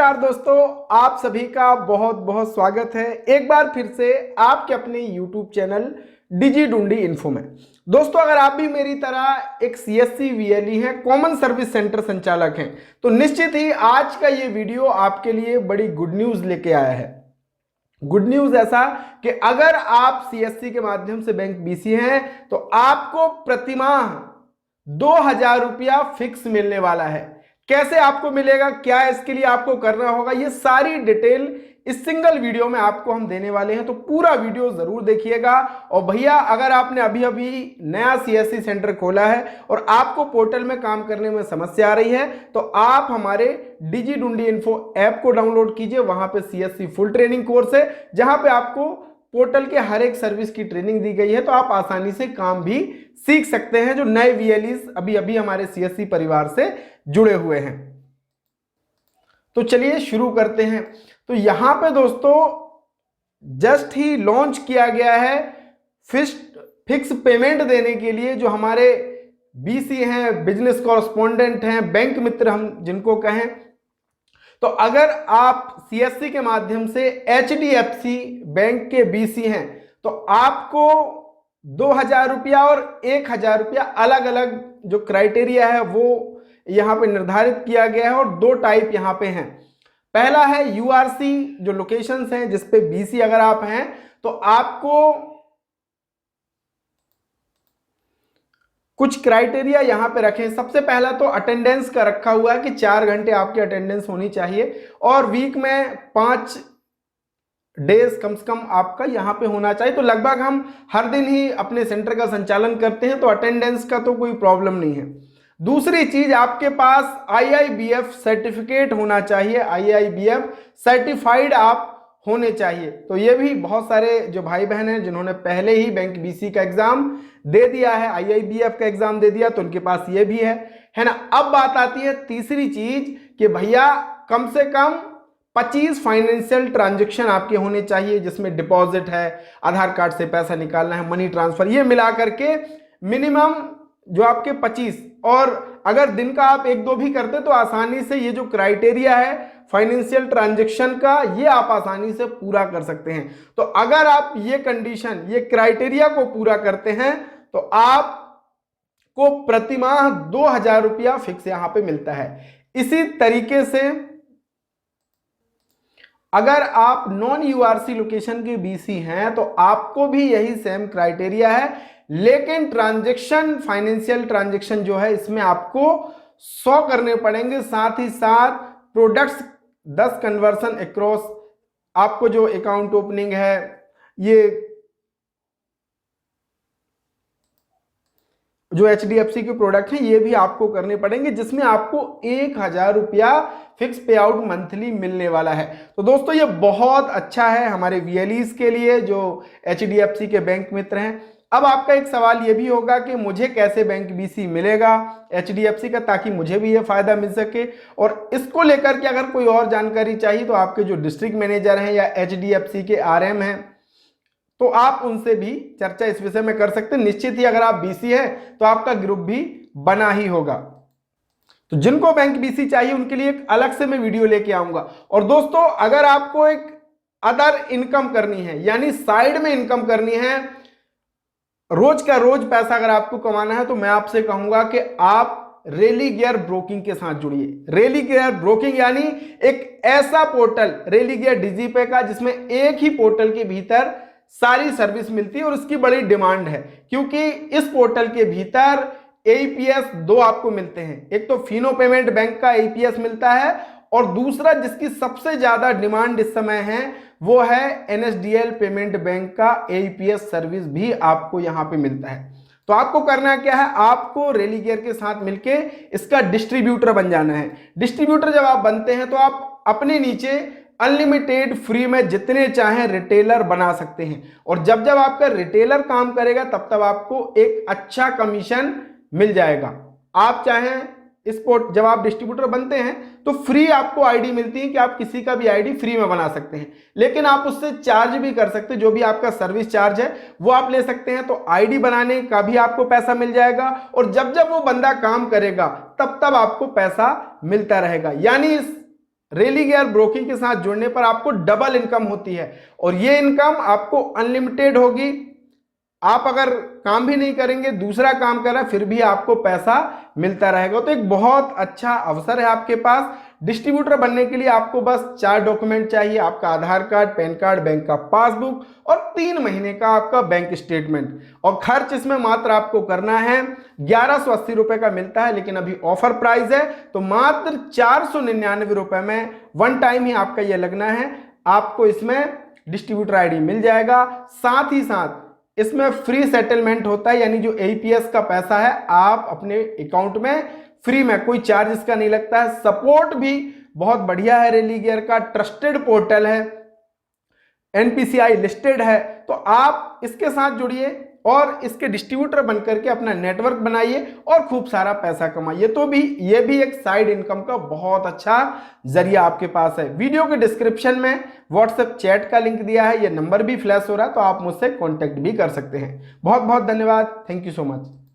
नमस्कार दोस्तों, आप सभी का बहुत बहुत स्वागत है एक बार फिर से आपके अपने YouTube चैनल डिजी डूंडी इन्फो में। दोस्तों, अगर आप भी मेरी तरह एक CSC VLE हैं, कॉमन सर्विस सेंटर संचालक हैं, तो निश्चित ही आज का ये वीडियो आपके लिए बड़ी गुड न्यूज लेके आया है। गुड न्यूज ऐसा कि अगर आप CSC के माध्यम से बैंक BC हैं तो आपको प्रतिमाह 2000 रुपया फिक्स मिलने वाला है। कैसे आपको मिलेगा, क्या इसके लिए आपको करना होगा, ये सारी डिटेल इस सिंगल वीडियो में आपको हम देने वाले हैं, तो पूरा वीडियो जरूर देखिएगा। और भैया, अगर आपने अभी अभी नया CSC सेंटर खोला है और आपको पोर्टल में काम करने में समस्या आ रही है, तो आप हमारे डिजी डूंडी इन्फो ऐप को डाउनलोड कीजिए। वहां पे CSC फुल ट्रेनिंग कोर्स है, जहां पे आपको पोर्टल के हर एक सर्विस की ट्रेनिंग दी गई है, तो आप आसानी से काम भी सीख सकते हैं। जो नए VLEs अभी अभी हमारे CSC परिवार से जुड़े हुए हैं, तो चलिए शुरू करते हैं। तो यहां पे दोस्तों जस्ट ही लॉन्च किया गया है फिक्स पेमेंट देने के लिए। जो हमारे BC हैं, बिजनेस कॉरेस्पॉन्डेंट हैं, बैंक मित्र हम जिनको कहें, तो अगर आप CSC के माध्यम से HDFC बैंक के BC हैं तो आपको 2000 रुपया और 1000 रुपया अलग अलग जो क्राइटेरिया है वो यहां पे निर्धारित किया गया है। और दो टाइप यहां पे हैं। पहला है URC, जो लोकेशंस हैं जिसपे BC अगर आप हैं तो आपको कुछ क्राइटेरिया यहां पे रखें। सबसे पहला तो अटेंडेंस का रखा हुआ है कि 4 घंटे आपकी अटेंडेंस होनी चाहिए और वीक में 5 डेज कम से कम आपका यहां पे होना चाहिए। तो लगभग हम हर दिन ही अपने सेंटर का संचालन करते हैं, तो अटेंडेंस का तो कोई प्रॉब्लम नहीं है। दूसरी चीज, आपके पास IIBF सर्टिफिकेट होना चाहिए, IIBF सर्टिफाइड आप होने चाहिए। तो ये भी बहुत सारे जो भाई बहन हैं जिन्होंने पहले ही बैंक BC का एग्जाम दे दिया है, IIBF का एग्जाम दे दिया, तो उनके पास ये भी है ना। अब बात आती है तीसरी चीज कि भैया कम से कम 25 फाइनेंशियल ट्रांजैक्शन आपके होने चाहिए, जिसमें डिपॉजिट है, आधार कार्ड से पैसा निकालना है, मनी ट्रांसफर, ये मिला करके मिनिमम जो आपके 25। और अगर दिन का आप 1-2 भी करते तो आसानी से ये जो क्राइटेरिया है फाइनेंशियल ट्रांजैक्शन का, ये आप आसानी से पूरा कर सकते हैं। तो अगर आप ये कंडीशन, ये क्राइटेरिया को पूरा करते हैं तो आपको प्रतिमाह 2000 रुपया फिक्स यहां पे मिलता है। इसी तरीके से अगर आप नॉन URC लोकेशन के BC हैं तो आपको भी यही सेम क्राइटेरिया है, लेकिन ट्रांजैक्शन, फाइनेंशियल ट्रांजैक्शन जो है इसमें आपको 100 करने पड़ेंगे। साथ ही साथ प्रोडक्ट्स 10 कन्वर्सन अक्रॉस, आपको जो अकाउंट ओपनिंग है, ये जो HDFC के प्रोडक्ट हैं ये भी आपको करने पड़ेंगे, जिसमें आपको 1000 रुपया फिक्स पे आउट मंथली मिलने वाला है। तो दोस्तों ये बहुत अच्छा है हमारे VLEs के लिए जो HDFC के बैंक मित्र हैं। अब आपका एक सवाल ये भी होगा कि मुझे कैसे बैंक BC मिलेगा HDFC का, ताकि मुझे भी ये फायदा मिल सके। और इसको लेकर के अगर कोई और जानकारी चाहिए तो आपके जो डिस्ट्रिक्ट मैनेजर हैं या HDFC के RM हैं, तो आप उनसे भी चर्चा इस विषय में कर सकते हैं। निश्चित ही अगर आप BC हैं तो आपका ग्रुप भी बना ही होगा। तो जिनको बैंक BC चाहिए उनके लिए एक अलग से मैं वीडियो लेके आऊंगा। और दोस्तों, अगर आपको एक अदर इनकम करनी है, यानी साइड में इनकम करनी है, रोज का रोज पैसा अगर आपको कमाना है, तो मैं आपसे कहूंगा कि आप रेली गियर ब्रोकिंग के साथ जुड़िए। रेली गियर ब्रोकिंग यानी एक ऐसा पोर्टल, रेली गियर डिजीपे का, जिसमें एक ही पोर्टल के भीतर सारी सर्विस मिलती है और इसकी बड़ी डिमांड है, क्योंकि इस पोर्टल के भीतर APS 2 आपको मिलते हैं। एक तो फिनो पेमेंट बैंक का APS मिलता है, और दूसरा जिसकी सबसे ज्यादा डिमांड इस समय है वो है NSDL पेमेंट बैंक का APS सर्विस भी आपको यहां पे मिलता है। तो आपको करना क्या है, आपको रेली गियर के साथ मिलके इसका डिस्ट्रीब्यूटर बन जाना है। डिस्ट्रीब्यूटर जब आप बनते हैं तो आप अपने नीचे अनलिमिटेड फ्री में जितने चाहें रिटेलर बना सकते हैं। और जब जब आपका रिटेलर काम करेगा तब तब आपको एक अच्छा कमीशन मिल जाएगा। आप चाहें जब आप डिस्ट्रीब्यूटर बनते हैं तो फ्री आपको आईडी मिलती है कि आप किसी का भी आईडी फ्री में बना सकते हैं, लेकिन आप उससे चार्ज भी कर सकते हैं। जो भी आपका सर्विस चार्ज है वो आप ले सकते हैं। तो आईडी बनाने का भी आपको पैसा मिल जाएगा, और जब जब वो बंदा काम करेगा तब तब आपको पैसा मिलता रहेगा। यानी इस रेली गियर ब्रोकिंग के साथ जुड़ने पर आपको डबल इनकम होती है और ये इनकम आपको अनलिमिटेड होगी। आप अगर काम भी नहीं करेंगे, दूसरा काम कर रहा है, फिर भी आपको पैसा मिलता रहेगा। तो एक बहुत अच्छा अवसर है आपके पास। डिस्ट्रीब्यूटर बनने के लिए आपको बस 4 डॉक्यूमेंट चाहिए, आपका आधार कार्ड, पैन कार्ड, बैंक का पासबुक और 3 महीने का आपका बैंक स्टेटमेंट। और खर्च इसमें मात्र आपको करना है 1180 रुपए का मिलता है, लेकिन अभी ऑफर प्राइस है तो मात्र 499 रुपए में वन टाइम ही आपका ये लगना है। आपको इसमें डिस्ट्रीब्यूटर आईडी मिल जाएगा, साथ ही साथ इसमें फ्री सेटलमेंट होता है, यानी जो एईपीएस का पैसा है आप अपने अकाउंट में फ्री में, कोई चार्ज इसका नहीं लगता है। सपोर्ट भी बहुत बढ़िया है, रेली गियर का ट्रस्टेड पोर्टल है, एनपीसीआई लिस्टेड है। तो आप इसके साथ जुड़िए और इसके डिस्ट्रीब्यूटर बनकर के अपना नेटवर्क बनाइए और खूब सारा पैसा कमाइए। तो भी ये भी एक साइड इनकम का बहुत अच्छा जरिया आपके पास है। वीडियो के डिस्क्रिप्शन में व्हाट्सएप चैट का लिंक दिया है, ये नंबर भी फ्लैश हो रहा है, तो आप मुझसे कांटेक्ट भी कर सकते हैं। बहुत बहुत धन्यवाद, थैंक यू सो मच।